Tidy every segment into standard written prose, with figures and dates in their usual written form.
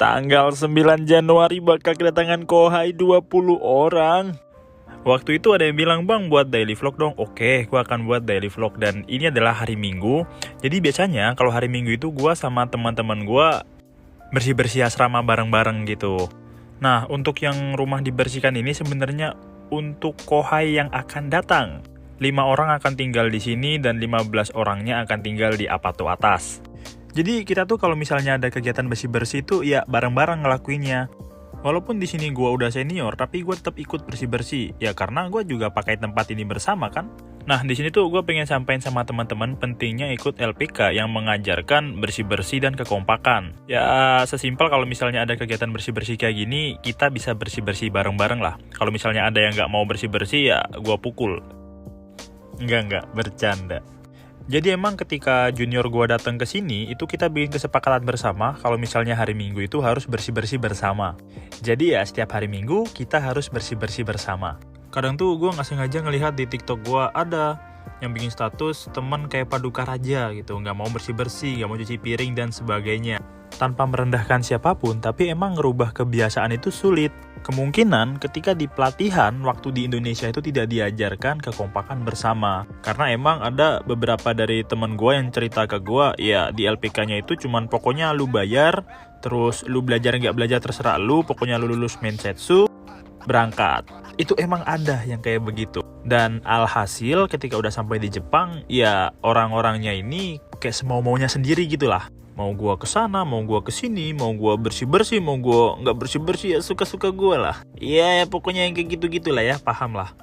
Tanggal 9 Januari bakal kedatangan kohai 20 orang. Waktu itu ada yang bilang, "Bang, buat daily vlog dong." Oke, gue akan buat daily vlog. Dan ini adalah hari Minggu. Jadi biasanya kalau hari Minggu itu gue sama teman-teman gue bersih-bersih asrama bareng-bareng gitu. Nah, untuk yang rumah dibersihkan ini sebenarnya untuk kohai yang akan datang. 5 orang akan tinggal di sini dan 15 orangnya akan tinggal di Apato atas. Jadi kita tuh kalau misalnya ada kegiatan bersih-bersih itu ya bareng-bareng ngelakuinnya. Walaupun di sini gue udah senior, tapi gue tetap ikut bersih-bersih. Ya karena gue juga pakai tempat ini bersama kan. Nah di sini tuh gue pengen sampaikan sama teman-teman pentingnya ikut LPK yang mengajarkan bersih-bersih dan kekompakan. Ya sesimpel kalau misalnya ada kegiatan bersih-bersih kayak gini, kita bisa bersih-bersih bareng-bareng lah. Kalau misalnya ada yang nggak mau bersih-bersih ya gue pukul. Enggak, bercanda. Jadi emang ketika junior gue datang ke sini, itu kita bikin kesepakatan bersama kalau misalnya hari Minggu itu harus bersih-bersih bersama. Jadi ya setiap hari Minggu kita harus bersih-bersih bersama. Kadang tuh gue nggak sengaja ngelihat di TikTok gue ada yang bikin status teman kayak paduka raja gitu, nggak mau bersih-bersih, nggak mau cuci piring dan sebagainya. Tanpa merendahkan siapapun, tapi emang ngerubah kebiasaan itu sulit. Kemungkinan ketika di pelatihan waktu di Indonesia itu tidak diajarkan kekompakan bersama. Karena emang ada beberapa dari temen gue yang cerita ke gue, ya di LPK-nya itu cuman pokoknya lu bayar, terus lu belajar nggak belajar terserah lu, pokoknya lu lulus mensetsu, berangkat. Itu emang ada yang kayak begitu. Dan alhasil ketika udah sampai di Jepang, ya orang-orangnya ini kayak semau-maunya sendiri gitulah. Mau gua kesana, mau gua kesini, mau gua bersih-bersih, mau gua nggak bersih-bersih, ya suka-suka gua lah. Iya, pokoknya yang kayak gitu-gitu lah ya, paham lah.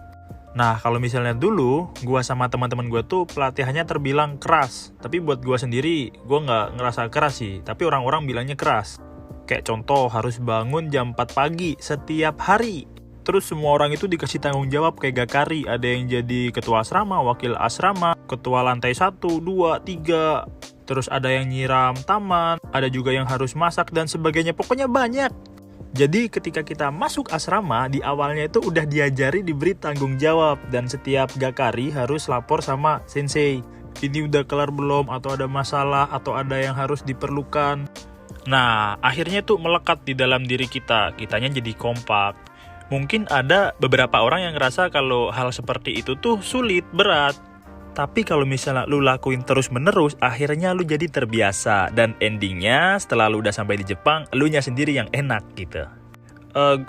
Nah, kalau misalnya dulu, gua sama teman-teman gua tuh pelatihannya terbilang keras. Tapi buat gua sendiri, gua nggak ngerasa keras sih. Tapi orang-orang bilangnya keras. Kayak contoh, harus bangun jam 4 pagi setiap hari. Terus semua orang itu dikasih tanggung jawab kayak Gakari. Ada yang jadi ketua asrama, wakil asrama, ketua lantai 1, 2, 3... Terus ada yang nyiram taman, ada juga yang harus masak dan sebagainya. Pokoknya banyak. Jadi ketika kita masuk asrama, di awalnya itu udah diajari diberi tanggung jawab. Dan setiap Gakari harus lapor sama sensei. Ini udah kelar belum, atau ada masalah, atau ada yang harus diperlukan. Nah, akhirnya tuh melekat di dalam diri kita. Kitanya jadi kompak. Mungkin ada beberapa orang yang ngerasa kalau hal seperti itu tuh sulit, berat. Tapi kalau misalnya lu lakuin terus-menerus, akhirnya lu jadi terbiasa. Dan endingnya setelah lu udah sampai di Jepang, lu nya sendiri yang enak gitu.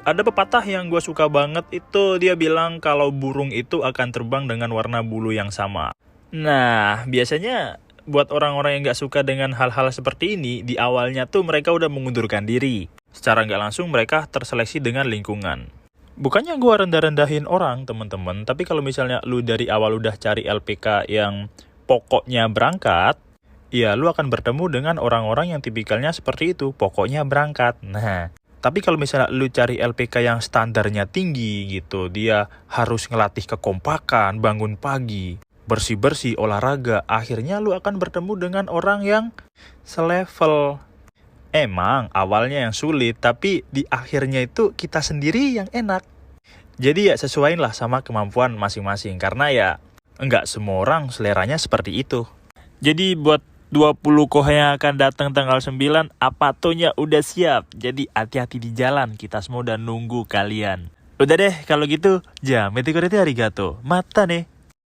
Ada pepatah yang gue suka banget itu, dia bilang kalau burung itu akan terbang dengan warna bulu yang sama. Nah, biasanya buat orang-orang yang gak suka dengan hal-hal seperti ini, di awalnya tuh mereka udah mengundurkan diri. Secara gak langsung mereka terseleksi dengan lingkungan. Bukannya gue rendah-rendahin orang, teman-teman. Tapi kalau misalnya lu dari awal udah cari LPK yang pokoknya berangkat, ya lu akan bertemu dengan orang-orang yang tipikalnya seperti itu, pokoknya berangkat. Nah, tapi kalau misalnya lu cari LPK yang standarnya tinggi gitu, dia harus ngelatih kekompakan, bangun pagi, bersih-bersih, olahraga, akhirnya lu akan bertemu dengan orang yang selevel. Emang awalnya yang sulit, tapi di akhirnya itu kita sendiri yang enak. Jadi ya sesuaiin lah sama kemampuan masing-masing. Karena ya enggak semua orang seleranya seperti itu. Jadi buat 20 kohai yang akan datang tanggal 9, Apatonya udah siap. Jadi hati-hati di jalan, kita semua udah nunggu kalian. Udah deh, kalau gitu, jamete korete arigato. Mata nih.